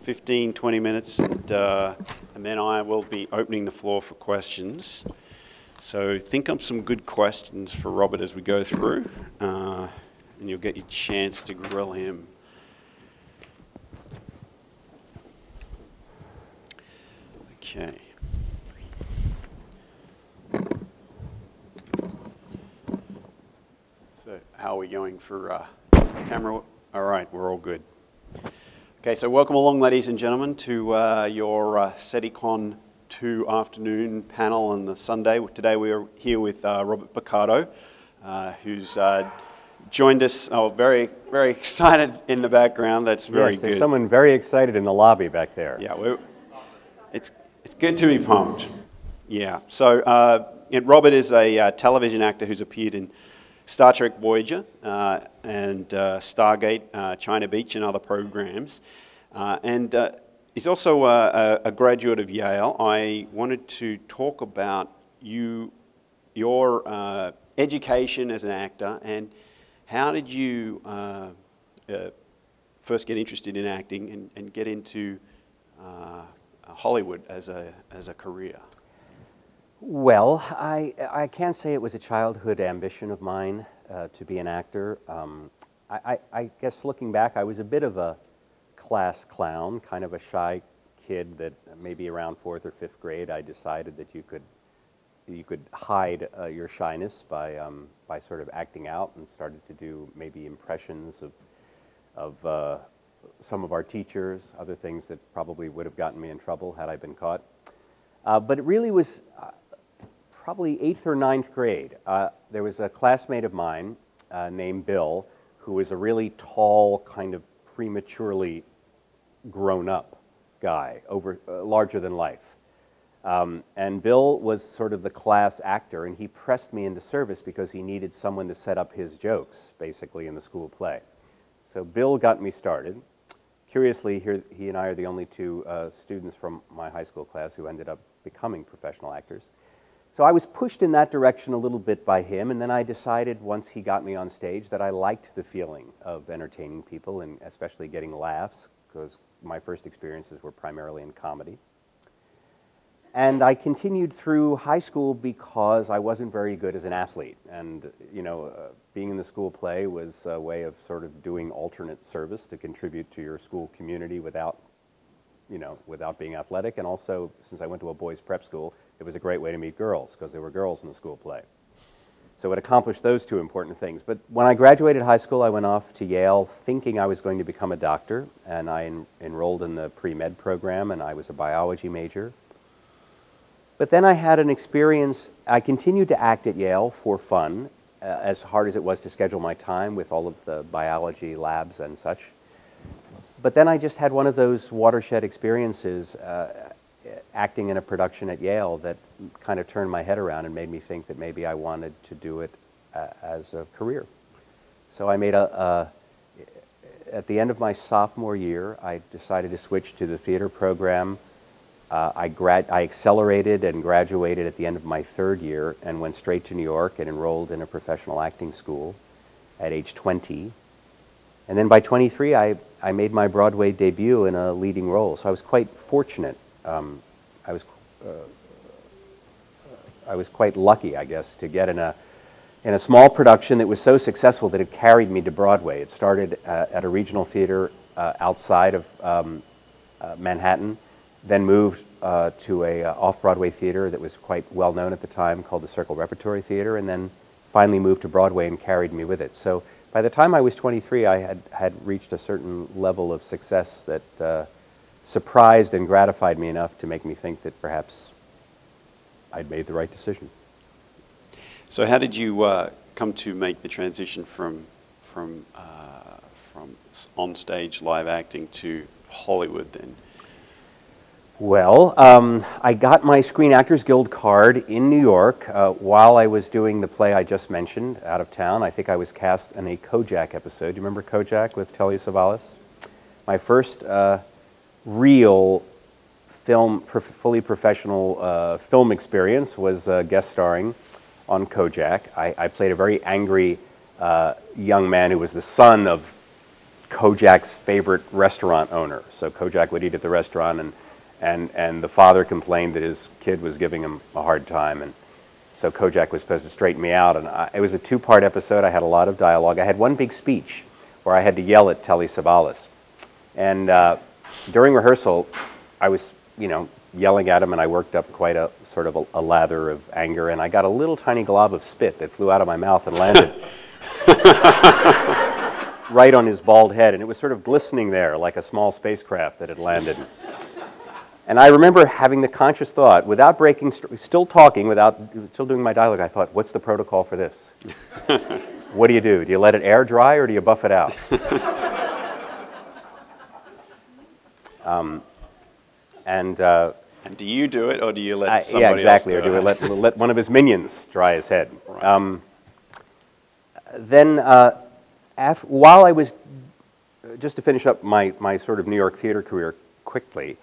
15, 20 minutes, and then I will be opening the floor for questions. So think up some good questions for Robert as we go through, and you'll get your chance to grill him. Okay. So how are we going for camera? All right, we're all good. Okay, so welcome along, ladies and gentlemen, to your SETICon 2 afternoon panel on the Sunday. Today we are here with Robert Picardo, who's joined us. Oh, very, very excited in the background. That's very good. There's someone very excited in the lobby back there. Yeah, it's good to be pumped. Yeah. So Robert is a television actor who's appeared in Star Trek Voyager and Stargate, China Beach, and other programs. And he's also a graduate of Yale. I wanted to talk about your education as an actor, and how did you first get interested in acting and get into Hollywood as a career? Well, I can't say it was a childhood ambition of mine to be an actor. I guess looking back, I was a bit of a class clown, kind of a shy kid that maybe around 4th or 5th grade I decided that you could hide your shyness by sort of acting out, and started to do maybe impressions of some of our teachers, other things that probably would have gotten me in trouble had I been caught. But it really was probably 8th or 9th grade. There was a classmate of mine named Bill, who was a really tall, kind of prematurely grown-up guy, larger than life. And Bill was sort of the class actor, and he pressed me into service because he needed someone to set up his jokes, basically, in the school play. So Bill got me started. Curiously, he and I are the only two students from my high school class who ended up becoming professional actors. So I was pushed in that direction a little bit by him, and then I decided once he got me on stage that I liked the feeling of entertaining people, and especially getting laughs, because my first experiences were primarily in comedy. And I continued through high school because I wasn't very good as an athlete, and being in the school play was a way of sort of doing alternate service to contribute to your school community without being athletic. And also, since I went to a boys' prep school, it was a great way to meet girls, because there were girls in the school play. So it accomplished those two important things. But when I graduated high school, I went off to Yale thinking I was going to become a doctor, and I enrolled in the pre-med program, and I was a biology major. But then I had an experience. I continued to act at Yale for fun, as hard as it was to schedule my time with all of the biology labs and such. But then I just had one of those watershed experiences acting in a production at Yale that kind of turned my head around and made me think that maybe I wanted to do it as a career. So I made at the end of my sophomore year, I decided to switch to the theater program. I accelerated and graduated at the end of my 3rd year and went straight to New York and enrolled in a professional acting school at age 20. And then by 23, I made my Broadway debut in a leading role. So I was quite fortunate. I was quite lucky, I guess, to get in a small production that was so successful that it carried me to Broadway. It started at a regional theater outside of Manhattan, then moved to a off-Broadway theater that was quite well known at the time called the Circle Repertory Theater, and then finally moved to Broadway and carried me with it. So by the time I was 23, I had reached a certain level of success that surprised and gratified me enough to make me think that perhaps I'd made the right decision. So how did you come to make the transition from on-stage live acting to Hollywood then? Well, I got my Screen Actors Guild card in New York while I was doing the play I just mentioned out of town. I think I was cast in a Kojak episode. Do you remember Kojak with Telly Savalas? My first real fully professional film experience was guest starring on Kojak. I played a very angry young man who was the son of Kojak's favorite restaurant owner. So Kojak would eat at the restaurant, and the father complained that his kid was giving him a hard time, and so Kojak was supposed to straighten me out. And it was a two-part episode. I had a lot of dialogue. I had one big speech where I had to yell at Telly Savalas. And during rehearsal, I was, yelling at him, and I worked up quite a sort of a lather of anger, and I got a little tiny glob of spit that flew out of my mouth and landed right on his bald head, and it was sort of glistening there like a small spacecraft that had landed. And I remember having the conscious thought, without breaking, still talking, still doing my dialogue, I thought, what's the protocol for this? What do? Do you let it air dry, or do you buff it out? And do you do it, or do you let somebody else do it? Yeah, exactly. Or do we let one of his minions dry his head? Right. Then, while I was, just to finish up my sort of New York theater career quickly,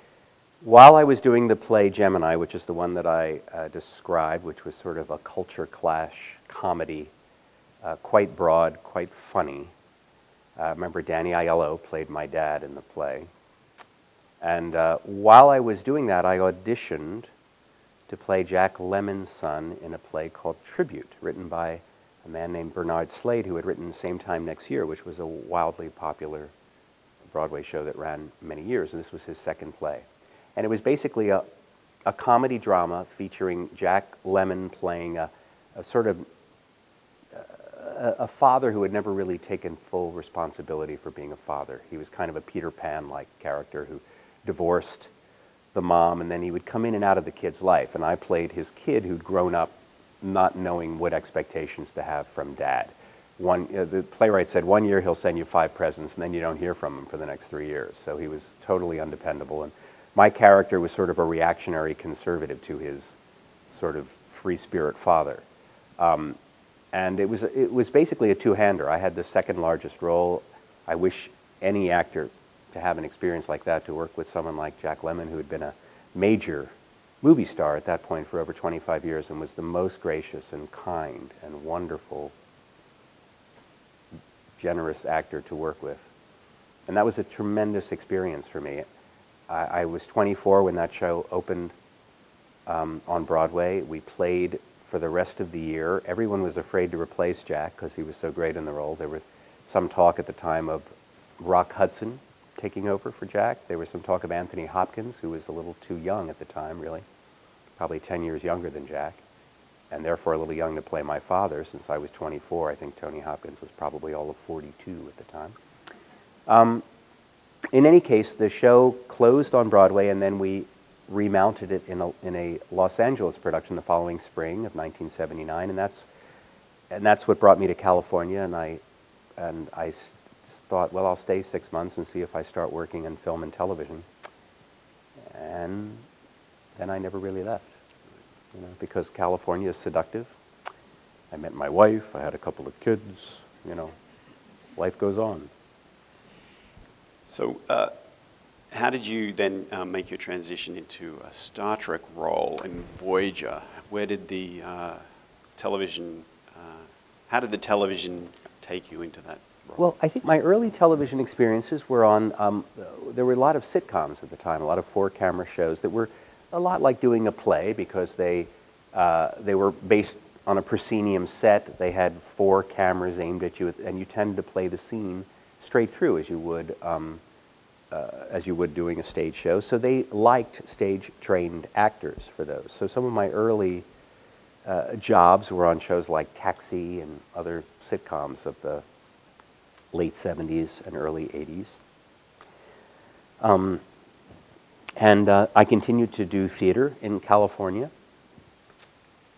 while I was doing the play Gemini, which is the one that I described, which was sort of a culture clash comedy, quite broad, quite funny. Remember, Danny Aiello played my dad in the play. And while I was doing that, I auditioned to play Jack Lemmon's son in a play called Tribute, written by a man named Bernard Slade, who had written Same Time Next Year, which was a wildly popular Broadway show that ran many years, and this was his second play. And it was basically a comedy drama featuring Jack Lemmon playing a sort of a father who had never really taken full responsibility for being a father. He was kind of a Peter Pan-like character who divorced the mom, and then he would come in and out of the kid's life. And I played his kid who'd grown up not knowing what expectations to have from dad. The playwright said, 1 year he'll send you 5 presents, and then you don't hear from him for the next 3 years. So he was totally undependable. And my character was sort of a reactionary conservative to his sort of free spirit father. And it was basically a two-hander. I had the second largest role. I wish any actor to have an experience like that, to work with someone like Jack Lemmon, who had been a major movie star at that point for over 25 years and was the most gracious and kind and wonderful, generous actor to work with. And that was a tremendous experience for me. I was 24 when that show opened on Broadway. We played for the rest of the year. Everyone was afraid to replace Jack because he was so great in the role. There was some talk at the time of Rock Hudson taking over for Jack. There was some talk of Anthony Hopkins, who was a little too young at the time, really, probably 10 years younger than Jack, and therefore a little young to play my father. Since I was 24, I think Tony Hopkins was probably all of 42 at the time. In any case, the show closed on Broadway, and then we remounted it in a Los Angeles production the following spring of 1979, and that's what brought me to California. And I thought, well, I'll stay 6 months and see if I start working in film and television. And then I never really left, because California is seductive. I met my wife. I had a couple of kids. Life goes on. So how did you then make your transition into a Star Trek role in Voyager? Where did the television, how did the television take you into that role? Well, I think my early television experiences were on, there were a lot of sitcoms at the time, a lot of 4-camera shows that were a lot like doing a play, because they were based on a proscenium set. They had 4 cameras aimed at you, and you tended to play the scene straight through as you would doing a stage show. So they liked stage-trained actors for those. So some of my early jobs were on shows like Taxi and other sitcoms of the late 70s and early 80s. And I continued to do theater in California.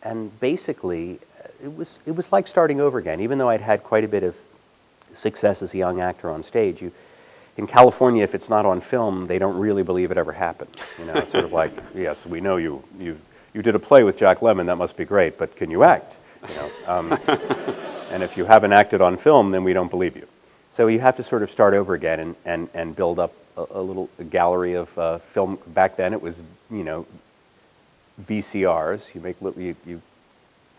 And basically, it was like starting over again. Even though I'd had quite a bit of success as a young actor on stage, in California, if it's not on film, they don't really believe it ever happened. It's sort of like, yes, we know you did a play with Jack Lemmon, that must be great, but can you act? And if you haven't acted on film, then we don't believe you. So you have to sort of start over again and build up a little gallery of film. Back then, it was VCRs. You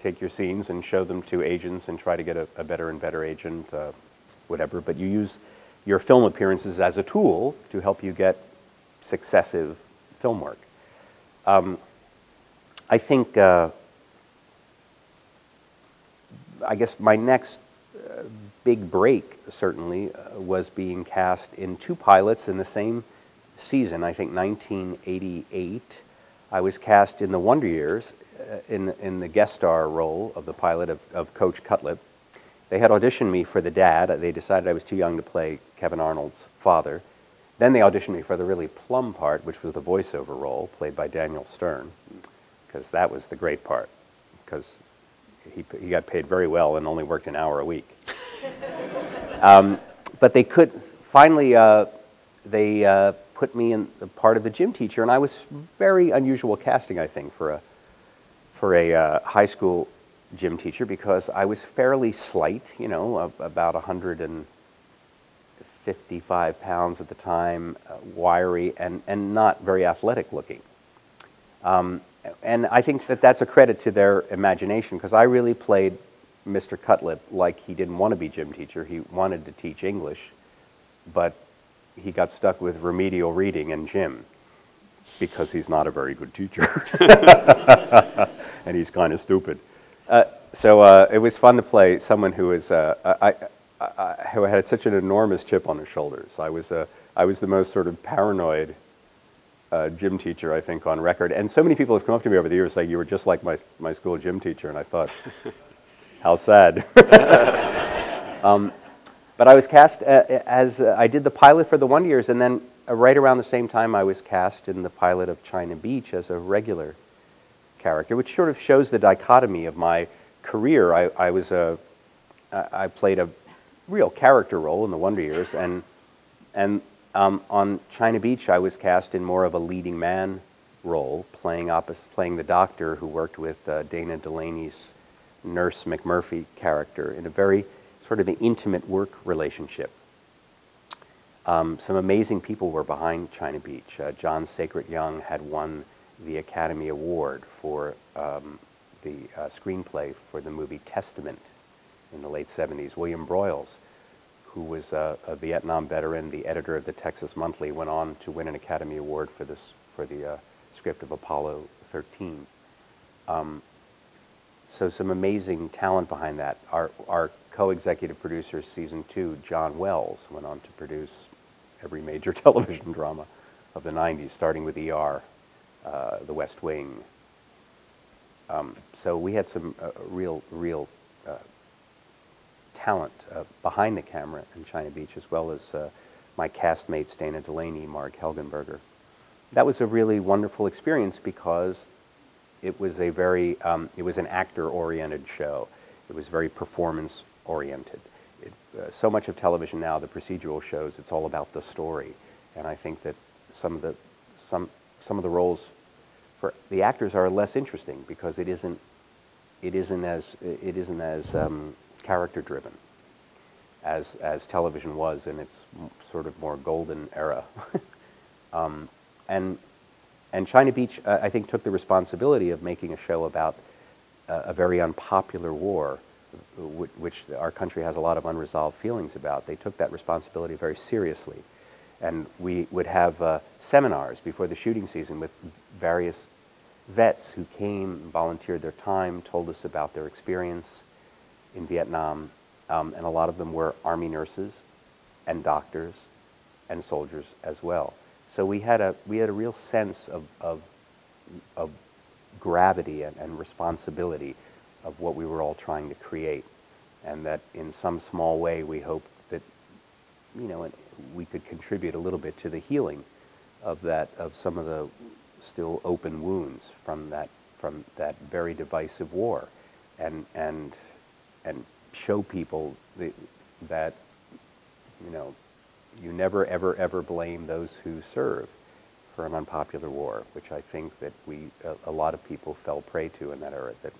take your scenes and show them to agents and try to get a better and better agent, whatever. But you use your film appearances as a tool to help you get successive film work. I think, I guess my next big break, certainly, was being cast in 2 pilots in the same season, I think 1988. I was cast in The Wonder Years in the guest star role of the pilot of Coach Cutlip. They had auditioned me for the dad. They decided I was too young to play Kevin Arnold's father. Then they auditioned me for the really plum part, which was the voiceover role, played by Daniel Stern, because that was the great part, because he got paid very well and only worked an hour a week. But they could, finally, they put me in the part of the gym teacher, and I was very unusual casting, I think, for a high school gym teacher, because I was fairly slight, you know, about 155 pounds at the time, wiry, and not very athletic looking. And I think that that's a credit to their imagination, because I really played Mr. Cutlip like he didn't want to be gym teacher. He wanted to teach English, but he got stuck with remedial reading and gym because he's not a very good teacher. And he's kind of stupid. So it was fun to play someone who was who had such an enormous chip on his shoulders. I was the most sort of paranoid gym teacher, I think, on record. And so many people have come up to me over the years saying, you were just like my school gym teacher. And I thought, how sad. But I was cast as I did the pilot for The Wonder Years, and then right around the same time I was cast in the pilot of China Beach as a regular character, which sort of shows the dichotomy of my career. I played a real character role in The Wonder Years, and on China Beach I was cast in more of a leading man role, playing the doctor who worked with Dana Delaney's Nurse McMurphy character in a very sort of an intimate work relationship. Some amazing people were behind China Beach. John Sacred Young had won the Academy Award for the screenplay for the movie Testament in the late 70s. William Broyles, who was a Vietnam veteran, the editor of the Texas Monthly, went on to win an Academy Award for the script of Apollo 13. So some amazing talent behind that. Our co-executive producer, season 2, John Wells, went on to produce every major television drama of the 90s, starting with ER, The West Wing. So we had some real talent behind the camera in China Beach, as well as my castmates, Dana Delaney, Mark Helgenberger. That was a really wonderful experience because it was a very, it was an actor-oriented show. It was very performance-oriented. So much of television now, the procedural shows, it's all about the story. And I think that some of the roles for the actors are less interesting because it isn't as character-driven as television was in its sort of more golden era. And China Beach, I think, took the responsibility of making a show about a very unpopular war, which our country has a lot of unresolved feelings about. They took that responsibility very seriously. And we would have seminars before the shooting season with various vets who came, volunteered their time, told us about their experience in Vietnam. And a lot of them were Army nurses and doctors and soldiers as well. So we had a real sense of gravity and responsibility of what we were all trying to create, and that in some small way we hoped that, you know, we could contribute a little bit to the healing of some of the still open wounds from that very divisive war, and show people that, you know, you never, ever, ever blame those who serve for an unpopular war, which I think that a lot of people fell prey to in that era, that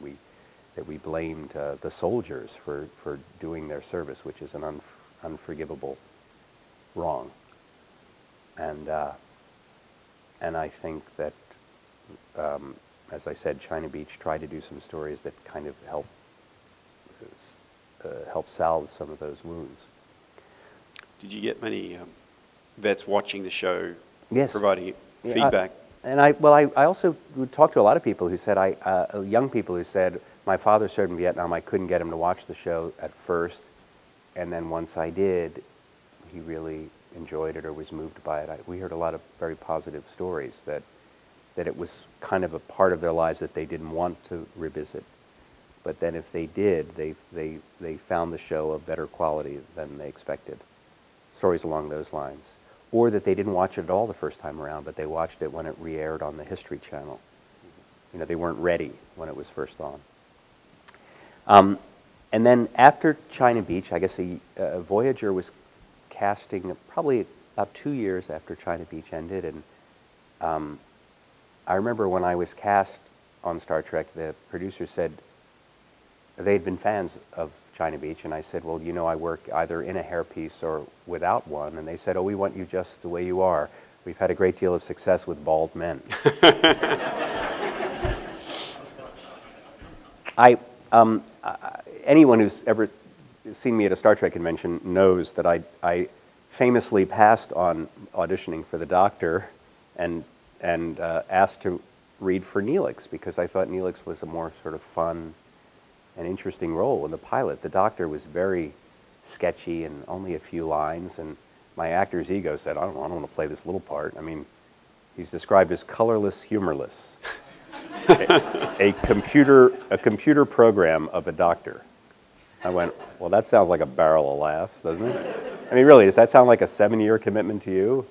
we blamed the soldiers for doing their service, which is an unforgivable wrong. And I think that, as I said, China Beach tried to do some stories that kind of help salve some of those wounds. Did you get many vets watching the show, Yes. providing feedback? And I also would talk to a lot of people who said, young people who said, my father served in Vietnam, I couldn't get him to watch the show at first, and then once I did, he really enjoyed it or was moved by it. We heard a lot of very positive stories that it was kind of a part of their lives that they didn't want to revisit. But then if they did, they found the show of better quality than they expected. Stories along those lines. Or that they didn't watch it at all the first time around, but they watched it when it re-aired on the History Channel. You know, they weren't ready when it was first on. And then after China Beach, I guess Voyager was casting probably about 2 years after China Beach ended. And I remember when I was cast on Star Trek, the producer said they'd been fans of China Beach, and I said, well, you know, I work either in a hairpiece or without one. And they said, oh, we want you just the way you are. We've had a great deal of success with bald men. Anyone who's ever seen me at a Star Trek convention knows that I famously passed on auditioning for the Doctor and asked to read for Neelix because I thought Neelix was a more sort of fun and interesting role in the pilot. The Doctor was very sketchy and only a few lines, and my actor's ego said, I don't want to play this little part. I mean, he's described as colorless, humorless. a computer program of a doctor. I went, well, that sounds like a barrel of laughs, doesn't it? I mean, really, does that sound like a 7-year commitment to you?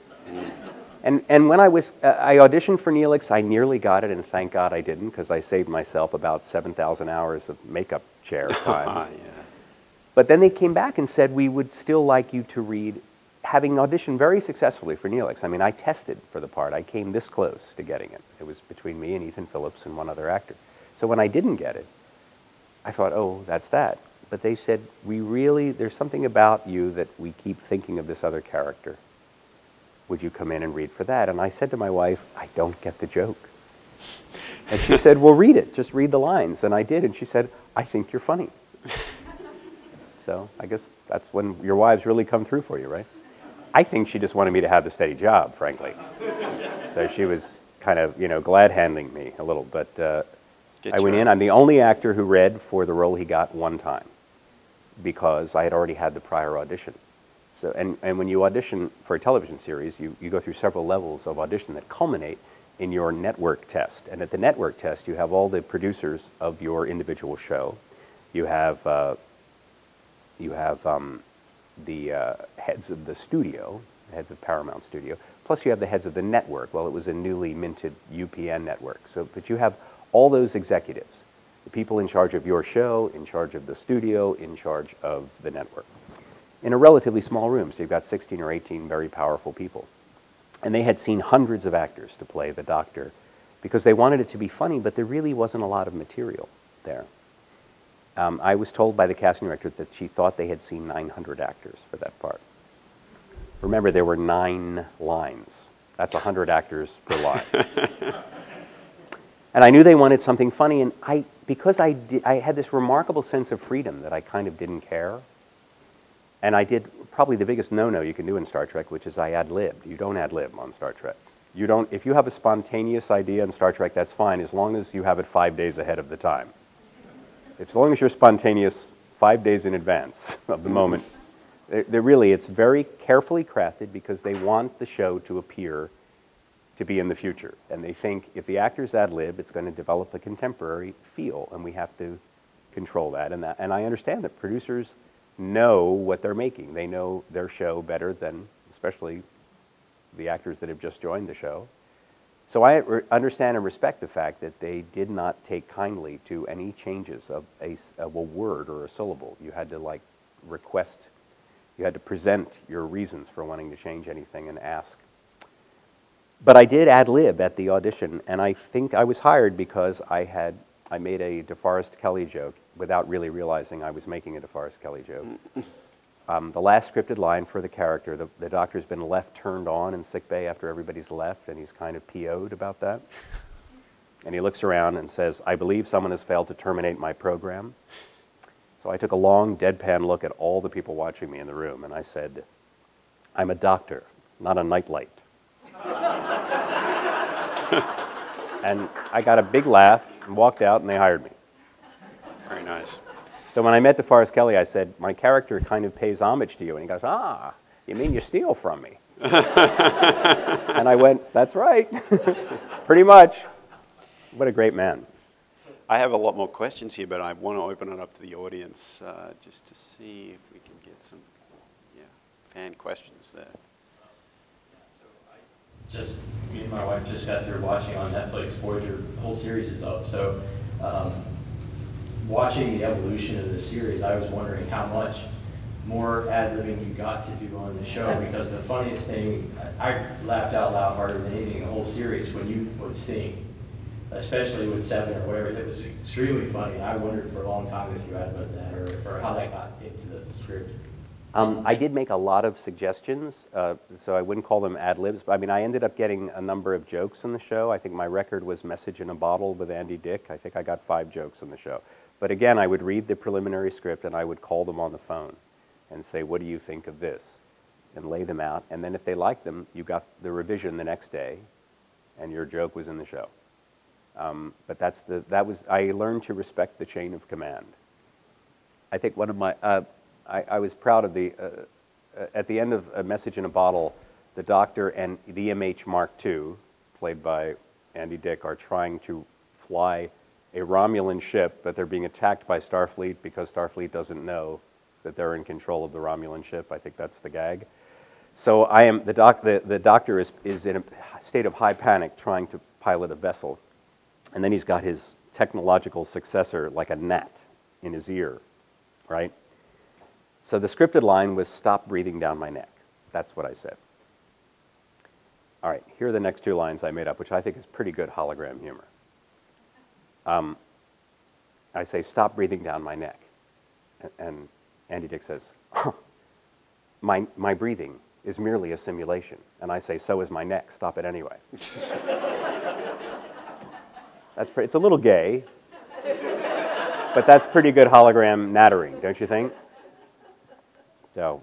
And when I auditioned for Neelix, I nearly got it, and thank God I didn't, because I saved myself about 7,000 hours of makeup chair time. Yeah. But then they came back and said, we would still like you to read, having auditioned very successfully for Neelix. I mean, I tested for the part. I came this close to getting it. It was between me and Ethan Phillips and one other actor. So when I didn't get it, I thought, oh, that's that. But they said, there's something about you that we keep thinking of this other character. Would you come in and read for that? And I said to my wife, I don't get the joke. And she said, well, read it. Just read the lines. And I did. And she said, I think you're funny. So I guess that's when your wives really come through for you, right? I think she just wanted me to have the steady job, frankly. So she was kind of, glad-handing me a little. But I went in. I'm the only actor who read for the role he got one time because I had already had the prior audition. So, and when you audition for a television series, you go through several levels of audition that culminate in your network test. And at the network test, you have all the producers of your individual show. You have the heads of the studio, the heads of Paramount Studio, plus you have the heads of the network. Well, it was a newly minted UPN network. So, but you have all those executives, the people in charge of your show, in charge of the studio, in charge of the network, in a relatively small room. So you've got 16 or 18 very powerful people. And they had seen hundreds of actors to play the Doctor because they wanted it to be funny, but there really wasn't a lot of material there. I was told by the casting director that she thought they had seen 900 actors for that part. Remember, there were 9 lines. That's 100 actors per line. And I knew they wanted something funny, and because I had this remarkable sense of freedom that I kind of didn't care. And I did probably the biggest no-no you can do in Star Trek, which is I ad-libbed. You don't ad-lib on Star Trek. If you have a spontaneous idea in Star Trek, that's fine, as long as you have it 5 days ahead of the time. As long as you're spontaneous 5 days in advance of the moment, it's very carefully crafted because they want the show to appear to be in the future. And they think if the actors ad-lib, it's going to develop a contemporary feel, and we have to control that. And I understand that producers know what they're making. They know their show better than, especially the actors that have just joined the show. So I understand and respect the fact that they did not take kindly to any changes of a word or a syllable. You had to request, you had to present your reasons for wanting to change anything and ask. But I did ad-lib at the audition, and I think I was hired because I made a DeForest Kelley joke without really realizing I was making a DeForest Kelley joke. The last scripted line for the character, the Doctor's been left turned on in sickbay after everybody's left, and he's kind of PO'd about that. And he looks around and says, I believe someone has failed to terminate my program. So I took a long, deadpan look at all the people watching me in the room, and I said, I'm a doctor, not a nightlight. And I got a big laugh and walked out, and they hired me. Very nice. So when I met DeForest Kelley, I said, my character kind of pays homage to you. And he goes, ah, you mean you steal from me? And I went, that's right. Pretty much. What a great man. I have a lot more questions here, but I want to open it up to the audience just to see if we can get some fan questions there. Just me and my wife just got through watching on Netflix. Voyager, the whole series is up. So watching the evolution of the series, I was wondering how much more ad-libbing you got to do on the show, because the funniest thing, I laughed out loud harder than anything in the whole series when you would sing, especially with Seven or whatever. That was extremely funny. I wondered for a long time if you ad-libbed that or how that got into the script. I did make a lot of suggestions, so I wouldn't call them ad-libs. But I mean, I ended up getting a number of jokes in the show. I think my record was Message in a Bottle with Andy Dick. I think I got 5 jokes in the show. But again, I would read the preliminary script, and I would call them on the phone and say, what do you think of this? And lay them out. And then if they liked them, you got the revision the next day, and your joke was in the show. But I learned to respect the chain of command. I think one of my... I was proud of at the end of A Message in a Bottle, the Doctor and the EMH Mark II, played by Andy Dick, are trying to fly a Romulan ship, but they're being attacked by Starfleet because Starfleet doesn't know that they're in control of the Romulan ship. I think that's the gag. So the Doctor is in a state of high panic trying to pilot a vessel, and then he's got his technological successor like a gnat in his ear, right? So the scripted line was, stop breathing down my neck. That's what I said. All right, here are the next 2 lines I made up, which I think is pretty good hologram humor. I say, stop breathing down my neck. And Andy Dick says, oh, my breathing is merely a simulation. And I say, so is my neck. Stop it anyway. It's a little gay, but that's pretty good hologram nattering, don't you think? So,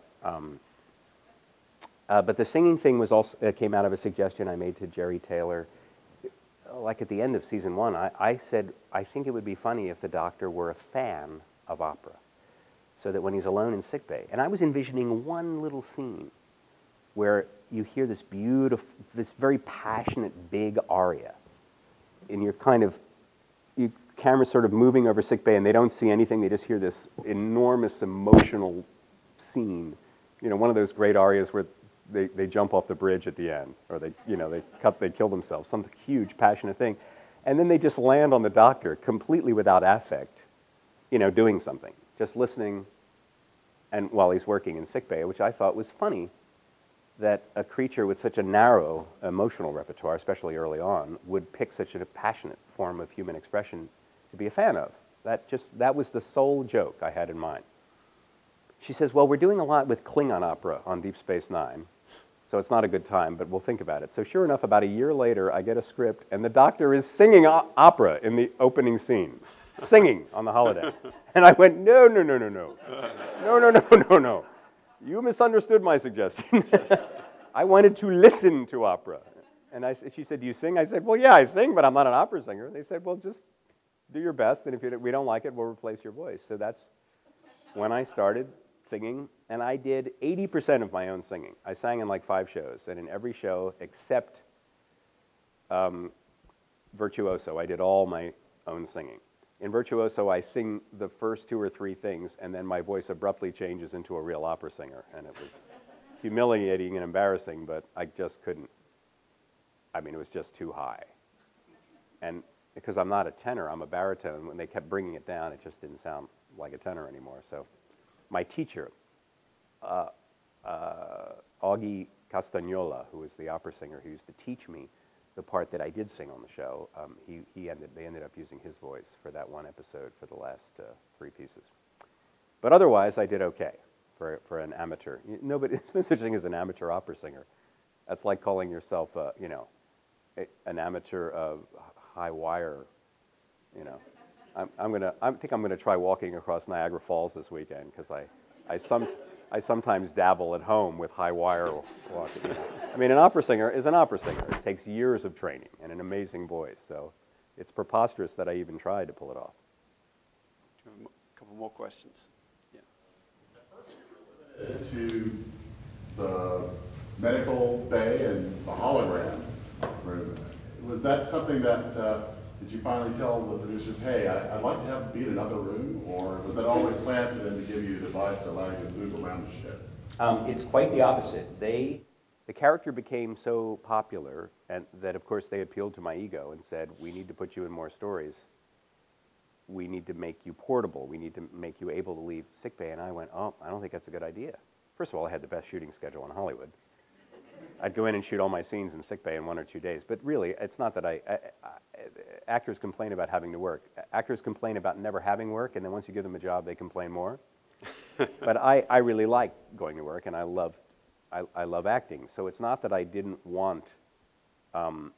but the singing thing was also came out of a suggestion I made to Jerry Taylor. Like at the end of season 1, I said, I think it would be funny if the Doctor were a fan of opera, so that when he's alone in sickbay, and I was envisioning one little scene where you hear this beautiful, this very passionate, big aria, and you're camera sort of moving over sickbay, and they don't see anything, they just hear this enormous emotional scene, one of those great arias where they jump off the bridge at the end, or they kill themselves, some huge passionate thing, and then they just land on the Doctor completely without affect, doing something, just listening, and while he's working in sickbay, which I thought was funny, that a creature with such a narrow emotional repertoire, especially early on, would pick such a passionate form of human expression to be a fan of. That was the sole joke I had in mind. She says, well, we're doing a lot with Klingon opera on Deep Space Nine, so it's not a good time, but we'll think about it. So sure enough, about a year later, I get a script, and the Doctor is singing opera in the opening scene, singing on the holodeck. And I went, no. You misunderstood my suggestion. I wanted to listen to opera. And she said, do you sing? I said, well, yeah, I sing, but I'm not an opera singer. They said, well, just do your best, and if we don't like it, we'll replace your voice. So that's when I started singing, and I did 80% of my own singing. I sang in like 5 shows, and in every show except Virtuoso, I did all my own singing. In Virtuoso, I sing the first 2 or 3 things, and then my voice abruptly changes into a real opera singer, and it was humiliating and embarrassing, but I just couldn't. I mean, it was just too high. And because I'm not a tenor, I'm a baritone, when they kept bringing it down, it just didn't sound like a tenor anymore. So my teacher, Augie Castagnola, who was the opera singer who used to teach me the part that I did sing on the show, they ended up using his voice for that one episode for the last 3 pieces. But otherwise, I did okay for an amateur. There's no such thing as an amateur opera singer. That's like calling yourself, an amateur high wire. I think I'm gonna try walking across Niagara Falls this weekend because I sometimes dabble at home with high wire walking. You know. I mean, an opera singer is an opera singer. It takes years of training and an amazing voice. So it's preposterous that I even tried to pull it off. A couple more questions. Yeah. To the medical bay and the hologram room, was that something that, did you finally tell the producers, hey, I'd like to be in another room, or was that always planned for them to give you a device to allow you to move around the ship? It's quite the opposite. The character became so popular and that, of course, they appealed to my ego and said, we need to put you in more stories. We need to make you portable. We need to make you able to leave sickbay. And I went, oh, I don't think that's a good idea. First of all, I had the best shooting schedule in Hollywood. I'd go in and shoot all my scenes in sickbay in 1 or 2 days. But really, it's not that actors complain about having to work. Actors complain about never having work, and then once you give them a job, they complain more. But I really like going to work, and I love acting. So it's not that I didn't want more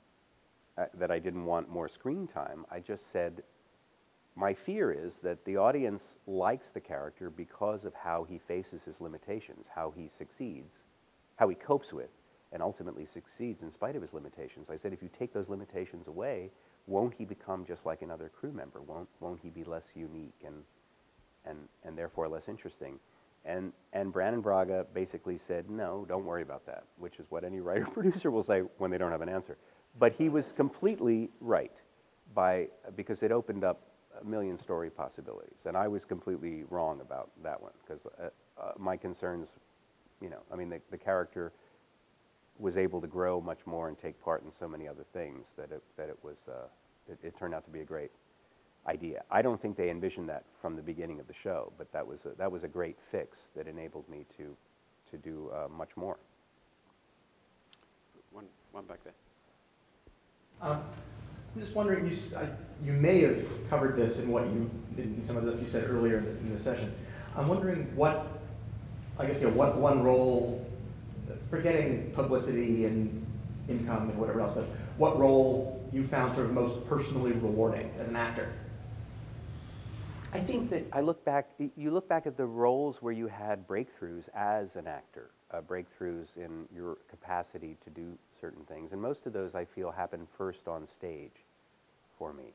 screen time. I just said, my fear is that the audience likes the character because of how he faces his limitations, how he succeeds, how he copes with, and ultimately succeeds in spite of his limitations. I said, if you take those limitations away, won't he become just like another crew member? Won't he be less unique and therefore less interesting? And Brannon Braga basically said, no, don't worry about that, which is what any writer-producer will say when they don't have an answer. But he was completely right because it opened up a million story possibilities. And I was completely wrong about that one because my concerns, you know, I mean, the character was able to grow much more and take part in so many other things that it turned out to be a great idea. I don't think they envisioned that from the beginning of the show, but that was a great fix that enabled me to do much more. One back there. I'm just wondering, you may have covered this in some of the stuff you said earlier in the session. I'm wondering what one role, forgetting publicity and income and whatever else, but what role you found sort of most personally rewarding as an actor? I think that you look back at the roles where you had breakthroughs as an actor, breakthroughs in your capacity to do certain things. And most of those, I feel, happened first on stage for me.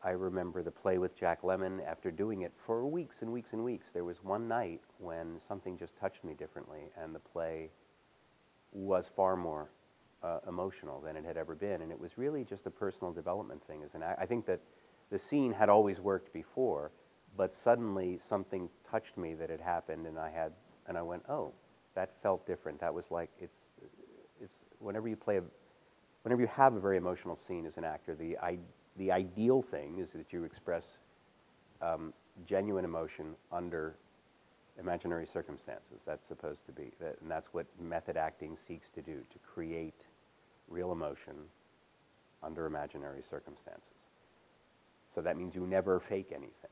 I remember the play with Jack Lemmon. After doing it for weeks and weeks and weeks, there was one night when something just touched me differently, and the play was far more emotional than it had ever been. And it was really just a personal development thing. I think that the scene had always worked before, but suddenly something touched me that had happened, and I went, oh, that felt different. That was like, it's whenever you have a very emotional scene as an actor, the ideal thing is that you express genuine emotion under imaginary circumstances. That's supposed to be, and that's what method acting seeks to do, to create real emotion under imaginary circumstances. So that means you never fake anything.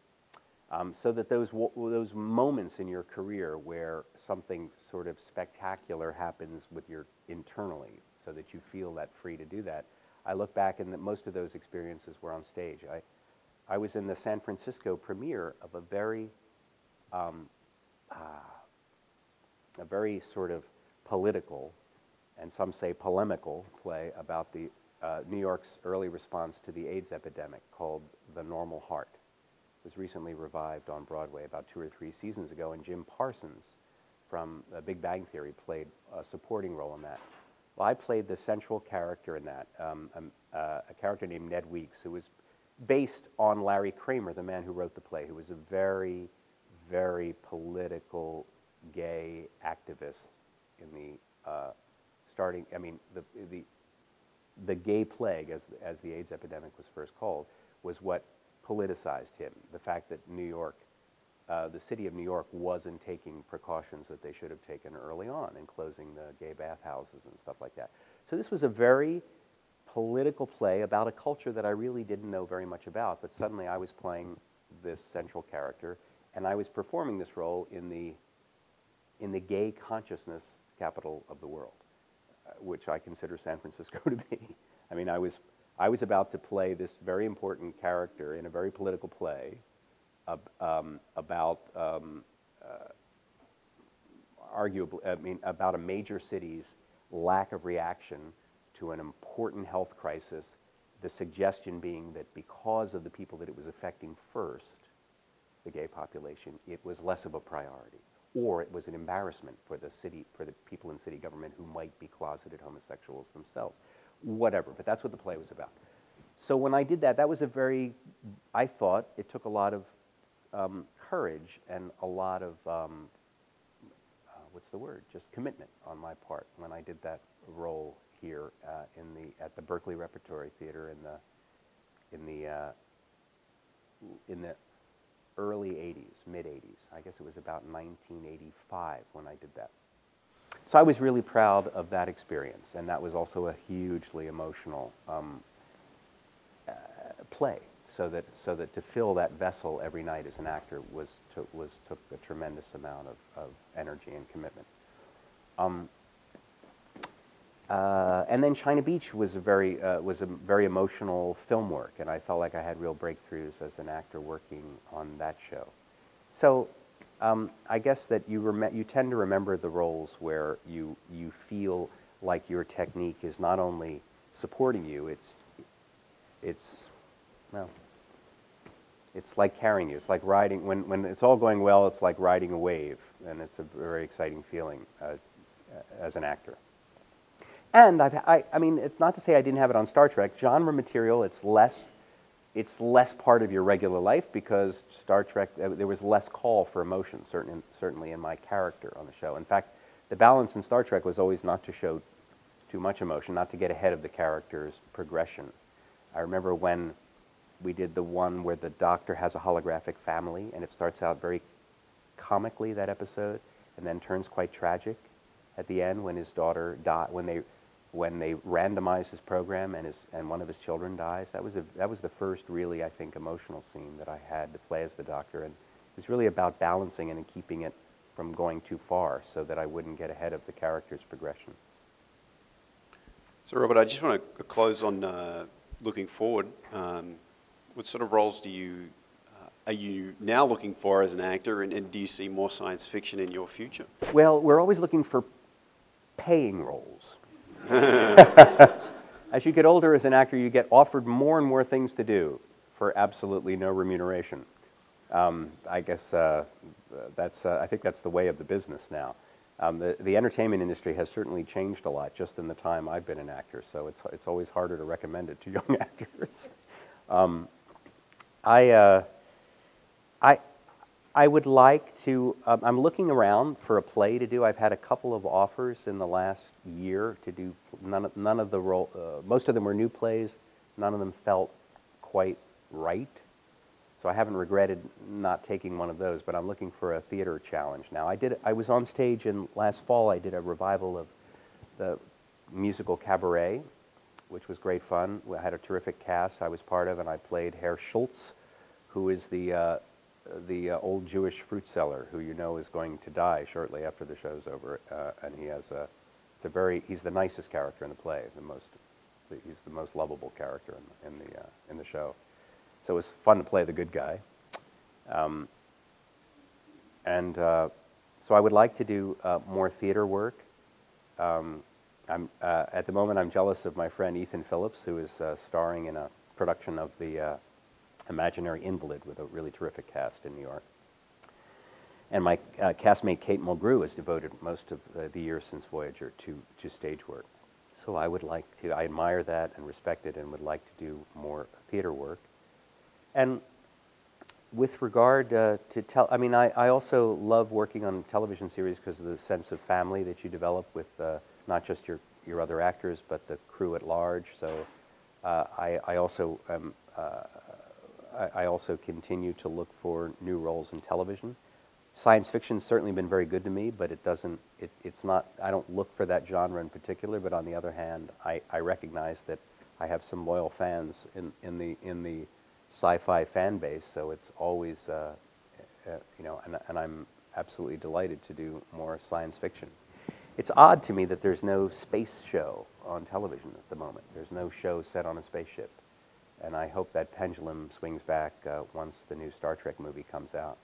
So that those moments in your career where something sort of spectacular happens with internally, so that you feel that free to do that, I look back and that most of those experiences were on stage. I was in the San Francisco premiere of a very sort of political, and some say polemical, play about the New York's early response to the AIDS epidemic called The Normal Heart. It was recently revived on Broadway about 2 or 3 seasons ago, and Jim Parsons from Big Bang Theory played a supporting role in that. Well, I played the central character in that, a character named Ned Weeks, who was based on Larry Kramer, the man who wrote the play, who was a very, very political gay activist in the the gay plague, as the AIDS epidemic was first called, was what politicized him. The fact that New York, the city of New York, wasn't taking precautions that they should have taken early on in closing the gay bathhouses and stuff like that. So this was a very political play about a culture that I really didn't know very much about, but suddenly I was playing this central character, and I was performing this role in the gay consciousness capital of the world, which I consider San Francisco to be. I mean, I was about to play this very important character in a very political play, about arguably, I mean, about a major city's lack of reaction to an important health crisis, the suggestion being that because of the people that it was affecting first, the gay population, it was less of a priority, or it was an embarrassment for the city, for the people in city government who might be closeted homosexuals themselves, whatever, but that's what the play was about. So when I did that, that was a very, I thought it took a lot of courage and a lot of, what's the word, just commitment on my part when I did that role here at the Berkeley Repertory Theater in the early 80s, mid 80s. I guess it was about 1985 when I did that. So I was really proud of that experience, and that was also a hugely emotional play. So that to fill that vessel every night as an actor took a tremendous amount of energy and commitment. And then China Beach was a very emotional film work, and I felt like I had real breakthroughs as an actor working on that show. So I guess that you tend to remember the roles where you feel like your technique is not only supporting you, it's like carrying you. It's like riding, when it's all going well, it's like riding a wave, and it's a very exciting feeling as an actor. And I mean, it's not to say I didn't have it on Star Trek. Genre material, it's less part of your regular life because Star Trek, there was less call for emotion, certainly in my character on the show. In fact, the balance in Star Trek was always not to show too much emotion, not to get ahead of the character's progression. I remember when we did the one where the doctor has a holographic family, and it starts out very comically, that episode, and then turns quite tragic at the end when his daughter when they randomize his program and one of his children dies. That was the first really, I think, emotional scene that I had to play as the doctor, and it was really about balancing it and keeping it from going too far so that I wouldn't get ahead of the character's progression. So Robert, I just want to close on looking forward. What sort of roles are you now looking for as an actor, and do you see more science fiction in your future? Well, we're always looking for paying roles. As you get older as an actor, you get offered more and more things to do for absolutely no remuneration. I guess I think that's the way of the business now. The entertainment industry has certainly changed a lot just in the time I've been an actor, so it's always harder to recommend it to young actors. I would like to, I'm looking around for a play to do. I've had a couple of offers in the last year to do, none of the most of them were new plays, none of them felt quite right. So I haven't regretted not taking one of those, but I'm looking for a theater challenge now. I was on stage last fall, I did a revival of the musical Cabaret, which was great fun. We had a terrific cast I was part of, and I played Herr Schultz, who is the old Jewish fruit seller who you know is going to die shortly after the show's over, and he's the nicest character in the play, he's the most lovable character in the show. So it was fun to play the good guy, so I would like to do more theater work. At the moment, I'm jealous of my friend Ethan Phillips, who is starring in a production of the Imaginary Invalid with a really terrific cast in New York. And my castmate Kate Mulgrew has devoted most of the year since Voyager to stage work. So I would like to, I admire that and respect it and would like to do more theater work. And with regard I mean, I also love working on television series because of the sense of family that you develop with not just your other actors, but the crew at large. So I also continue to look for new roles in television. Science fiction's certainly been very good to me, but it's not, I don't look for that genre in particular, but on the other hand, I recognize that I have some loyal fans in the sci-fi fan base, so it's always, and I'm absolutely delighted to do more science fiction. It's odd to me that there's no space show on television at the moment. There's no show set on a spaceship. And I hope that pendulum swings back once the new Star Trek movie comes out.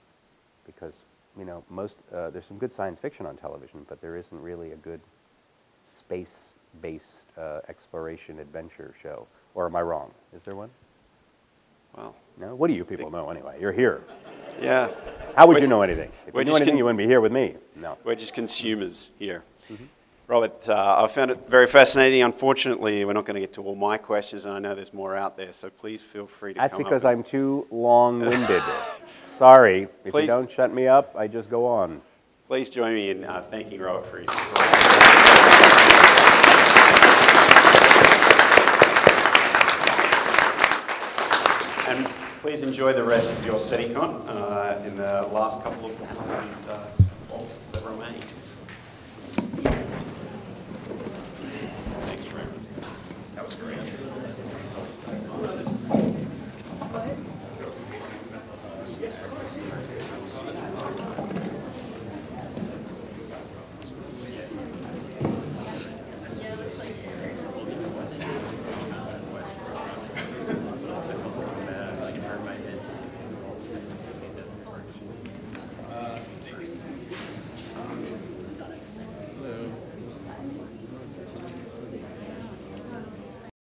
Because, you know, there's some good science fiction on television, but there isn't really a good space-based exploration adventure show. Or am I wrong? Is there one? Well, no? What do you people know anyway? You're here. yeah. How would you know anything? If you knew just anything, you wouldn't be here with me. No. We're just consumers here. Robert, I found it very fascinating. Unfortunately, we're not going to get to all my questions, and I know there's more out there, so please feel free to That's come because up. I'm too long-winded. Sorry. If Please. you don't shut me up, I just go on. Please join me in thanking Robert for his And please enjoy the rest of your SETICon in the last couple of months.